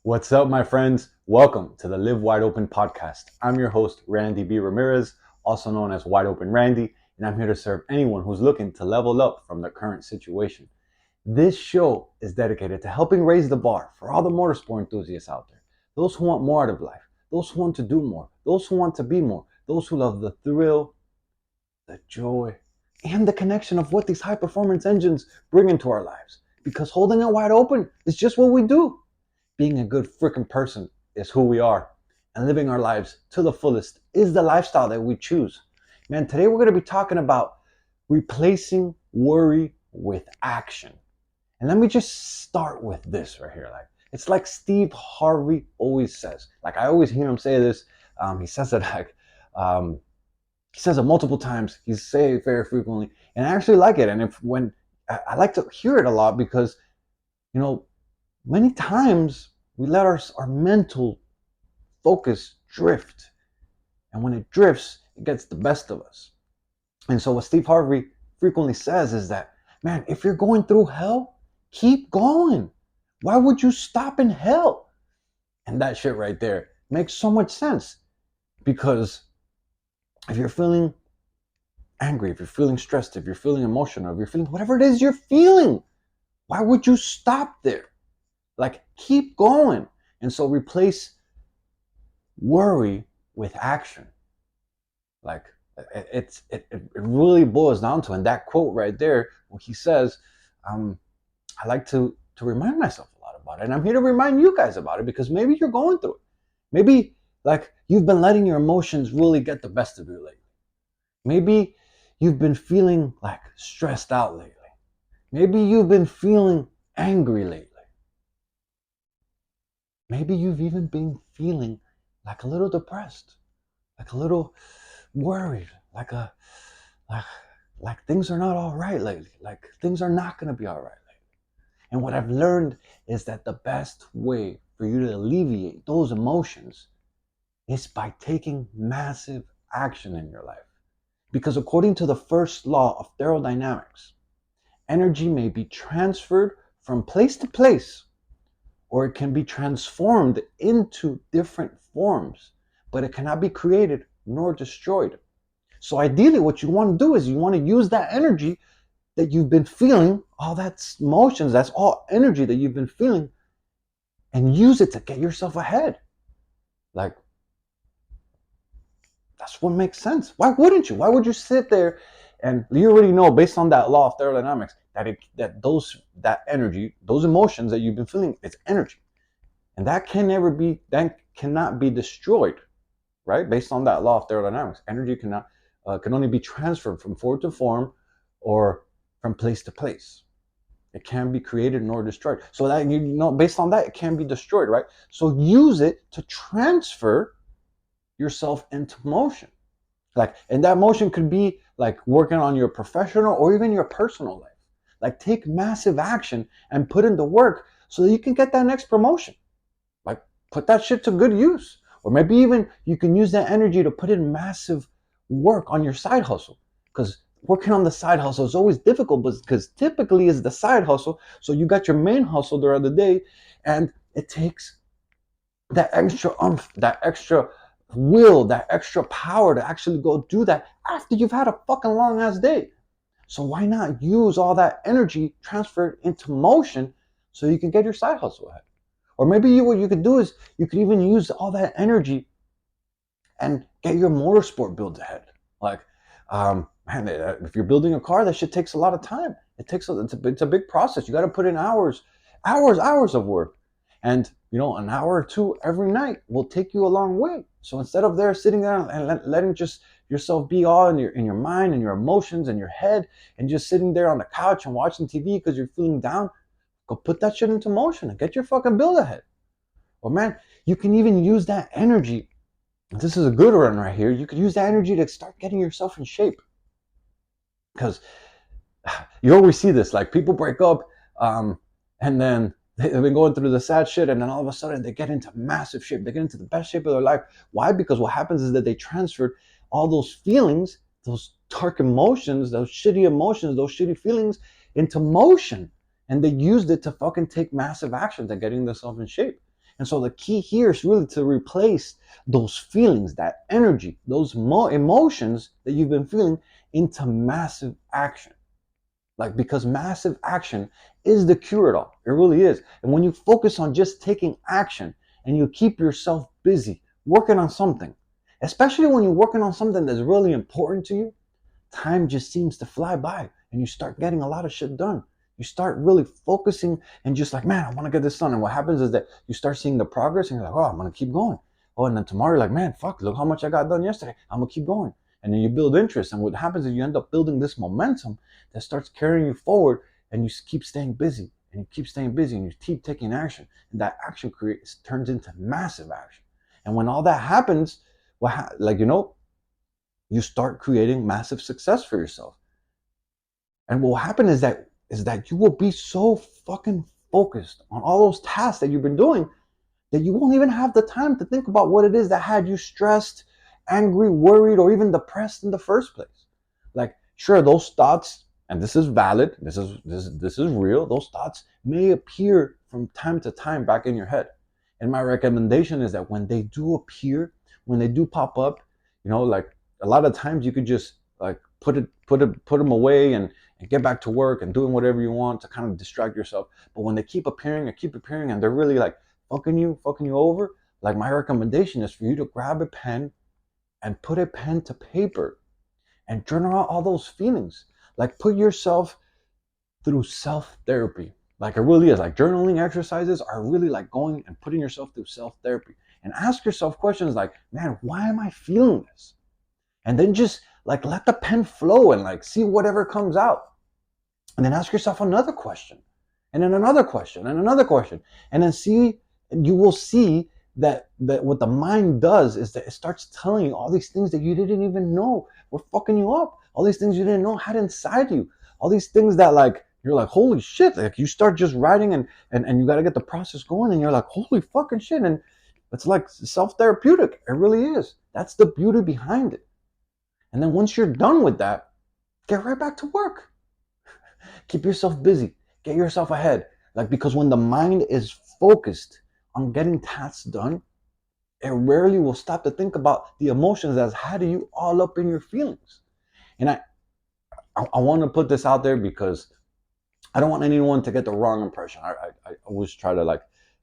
What's up, my friends? Welcome to the Live Wide Open podcast. I'm your host, Randy B. Ramirez, also known as Wide Open Randy, and I'm here to serve anyone who's looking to level up from their current situation. This show is dedicated to helping raise the bar for all the motorsport enthusiasts out there, those who want more out of life, those who want to do more, those who want to be more, those who love the thrill, the joy, and the connection of what these high performance engines bring into our lives. Because holding it wide open is just what we do. Being a good freaking person is who we are, and living our lives to the fullest is the lifestyle that we choose. Man, today we're going to be talking about replacing worry with action. And let me just start with this right here. It's like Steve Harvey always says. Like I always hear him say this. He says it he says it multiple times. He says it very frequently, and I actually like it. And when I like to hear it a lot because, many times we let our mental focus drift. And when it drifts, it gets the best of us. And so what Steve Harvey frequently says is that, man, if you're going through hell, keep going. Why would you stop in hell? And that shit right there makes so much sense. Because if you're feeling angry, if you're feeling stressed, if you're feeling emotional, if you're feeling whatever it is you're feeling, why would you stop there? Like, keep going. And so replace worry with action. Like, it really boils down to, and that quote right there, what he says, I like to remind myself a lot about it. And I'm here to remind you guys about it because maybe you're going through it. Maybe, like, you've been letting your emotions really get the best of you lately. Maybe you've been feeling, like, stressed out lately. Maybe you've been feeling angry lately. Maybe you've even been feeling like a little depressed, like a little worried, like things are not all right lately, like things are not going to be all right lately. And what I've learned is that the best way for you to alleviate those emotions is by taking massive action in your life. Because according to the first law of thermodynamics, energy may be transferred from place to place, or it can be transformed into different forms, but it cannot be created nor destroyed. So ideally, what you want to do is you want to use that energy that you've been feeling, all that emotions, that's all energy that you've been feeling, and use it to get yourself ahead. Like, that's what makes sense. Why wouldn't you? Why would you sit there and you already know, based on that law of thermodynamics, that energy, those emotions that you've been feeling, it's energy, and that cannot be destroyed, right? Based on that law of thermodynamics, energy can only be transferred from form to form or from place to place. It can't be created nor destroyed. So that based on that, it can be destroyed, right? So use it to transfer yourself into motion. And that motion could be like working on your professional or even your personal life. Like, take massive action and put in the work so that you can get that next promotion. Like, put that shit to good use. Or maybe even you can use that energy to put in massive work on your side hustle. Because working on the side hustle is always difficult, because typically it's the side hustle. So you got your main hustle throughout the day, and it takes that extra that extra will, that extra power to actually go do that after you've had a fucking long ass day. So why not use all that energy transferred into motion so you can get your side hustle ahead? Or maybe what you could do is you could even use all that energy and get your motorsport build ahead. Like, man, if you're building a car, that shit takes a lot of time. It's a big process. You got to put in hours of work. And an hour or two every night will take you a long way. So instead of sitting there and letting just yourself be all in your mind and your emotions and your head, and just sitting there on the couch and watching TV because you're feeling down, go put that shit into motion and get your fucking build ahead. Or, man, you can even use that energy. This is a good one right here. You could use that energy to start getting yourself in shape. Because you always see this, like, people break up, and then they've been going through the sad shit, and then all of a sudden they get into massive shape. They get into the best shape of their life. Why? Because what happens is that they transferred all those feelings, those dark emotions, those shitty feelings into motion. And they used it to fucking take massive actions at getting themselves in shape. And so the key here is really to replace those feelings, that energy, those emotions that you've been feeling into massive action. Like, because massive action is the cure it all. It really is. And when you focus on just taking action and you keep yourself busy working on something, especially when you're working on something that's really important to you, time just seems to fly by and you start getting a lot of shit done. You start really focusing and just like, man, I want to get this done. And what happens is that you start seeing the progress and you're like, oh, I'm going to keep going. Oh, and then tomorrow you're like, man, fuck, look how much I got done yesterday. I'm going to keep going. And then you build interest. And what happens is you end up building this momentum that starts carrying you forward, and you keep staying busy and you keep staying busy and you keep taking action. And that action turns into massive action. And when all that happens, you start creating massive success for yourself. And what will happen is that you will be so fucking focused on all those tasks that you've been doing that you won't even have the time to think about what it is that had you stressed, angry, worried, or even depressed in the first place. Like, sure, those thoughts, and this is valid, this is real, those thoughts may appear from time to time back in your head. And my recommendation is that when they do appear, when they do pop up, like, a lot of times you could just like put them away and get back to work and doing whatever you want to kind of distract yourself. But when they keep appearing and they're really like fucking you over, like, my recommendation is for you to grab a pen and put a pen to paper and journal out all those feelings. Like, put yourself through self-therapy. Like, it really is. Like, journaling exercises are really like going and putting yourself through self-therapy. And ask yourself questions like, man, why am I feeling this? And then just like let the pen flow and like see whatever comes out. And then ask yourself another question, and then another question, and another question. And then you will see that what the mind does is that it starts telling you all these things that you didn't even know were fucking you up. All these things you didn't know had inside you. All these things that like, you're like, holy shit. Like, you start just writing and you got to get the process going, and you're like, holy fucking shit. And it's like self-therapeutic. It really is. That's the beauty behind it. And then once you're done with that, get right back to work. Keep yourself busy. Get yourself ahead. Like, because when the mind is focused on getting tasks done, it rarely will stop to think about the emotions that's had you all up in your feelings. And I want to put this out there because I don't want anyone to get the wrong impression. I always try to like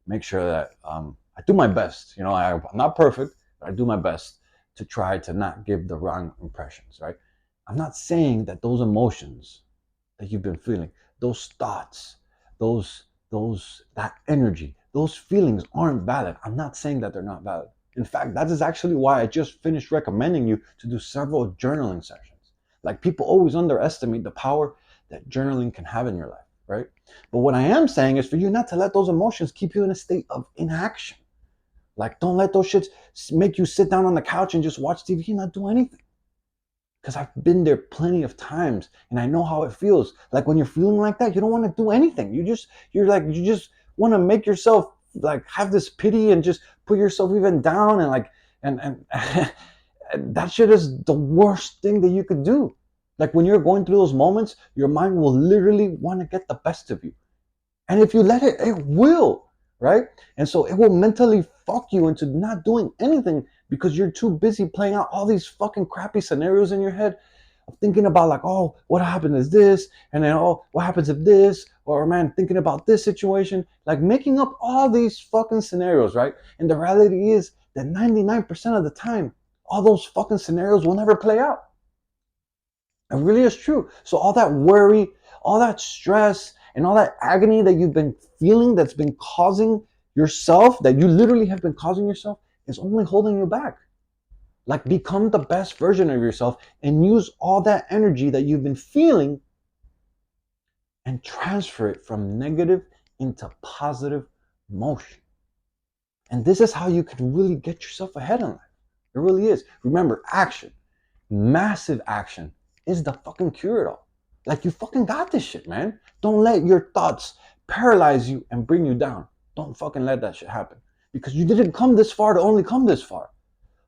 make sure that I do my best. I'm not perfect, but I do my best to try to not give the wrong impressions, right? I'm not saying that those emotions that you've been feeling, those thoughts, that energy, those feelings aren't valid. I'm not saying that they're not valid. In fact, that is actually why I just finished recommending you to do several journaling sessions. Like, people always underestimate the power that journaling can have in your life, right? But what I am saying is for you not to let those emotions keep you in a state of inaction. Like, don't let those shits make you sit down on the couch and just watch TV and not do anything. Because I've been there plenty of times and I know how it feels. Like, when you're feeling like that, you don't want to do anything. You just want to make yourself like have this pity and just put yourself even down and like, and that shit is the worst thing that you could do. Like, when you're going through those moments, your mind will literally want to get the best of you. And if you let it, it will. Right? And so it will mentally fuck you into not doing anything because you're too busy playing out all these fucking crappy scenarios in your head of thinking about like, oh, what happened is this, and then, oh, what happens if this, or man, thinking about this situation, like making up all these fucking scenarios, right? And the reality is that 99% of the time, all those fucking scenarios will never play out. It really is true. So all that worry, all that stress, and all that agony that you've been feeling that's been causing yourself, that you literally have been causing yourself, is only holding you back. Like, become the best version of yourself and use all that energy that you've been feeling and transfer it from negative into positive motion. And this is how you can really get yourself ahead in life. It really is. Remember, action, massive action, is the fucking cure-it-all. Like, you fucking got this shit, man. Don't let your thoughts paralyze you and bring you down. Don't fucking let that shit happen. Because you didn't come this far to only come this far.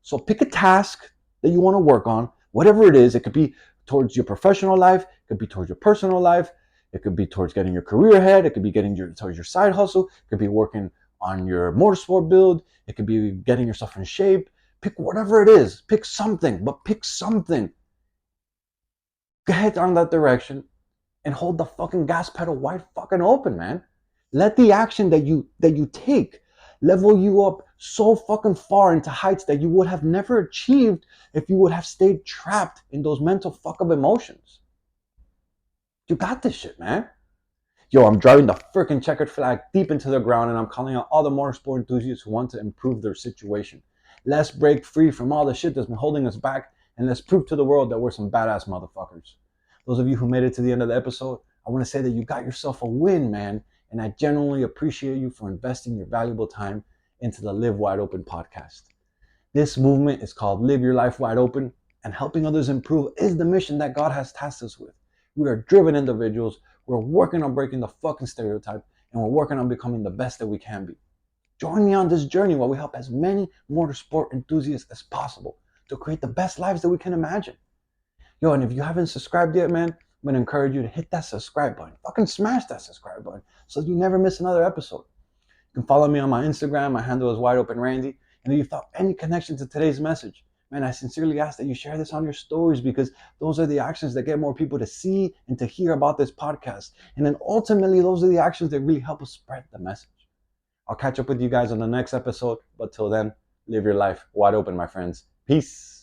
So pick a task that you want to work on, whatever it is. It could be towards your professional life. It could be towards your personal life. It could be towards getting your career ahead. It could be towards your side hustle. It could be working on your motorsport build. It could be getting yourself in shape. Pick whatever it is. Pick something, but pick something. Head on that direction and hold the fucking gas pedal wide fucking open, man. Let the action that you take level you up so fucking far into heights that you would have never achieved if you would have stayed trapped in those mental fuck up emotions. You got this shit, man. Yo, I'm driving the freaking checkered flag deep into the ground, and I'm calling out all the motorsport enthusiasts who want to improve their situation. Let's break free from all the shit that's been holding us back, and let's prove to the world that we're some badass motherfuckers. Those of you who made it to the end of the episode, I want to say that you got yourself a win, man, and I genuinely appreciate you for investing your valuable time into the Live Wide Open podcast. This movement is called Live Your Life Wide Open, and helping others improve is the mission that God has tasked us with. We are driven individuals. We're working on breaking the fucking stereotype, and we're working on becoming the best that we can be. Join me on this journey while we help as many motorsport enthusiasts as possible to create the best lives that we can imagine. Yo, and if you haven't subscribed yet, man, I'm going to encourage you to hit that subscribe button. Fucking smash that subscribe button so you never miss another episode. You can follow me on my Instagram. My handle is WideOpenRandy. And if you felt any connection to today's message, man, I sincerely ask that you share this on your stories, because those are the actions that get more people to see and to hear about this podcast. And then ultimately, those are the actions that really help us spread the message. I'll catch up with you guys on the next episode. But till then, live your life wide open, my friends. Peace.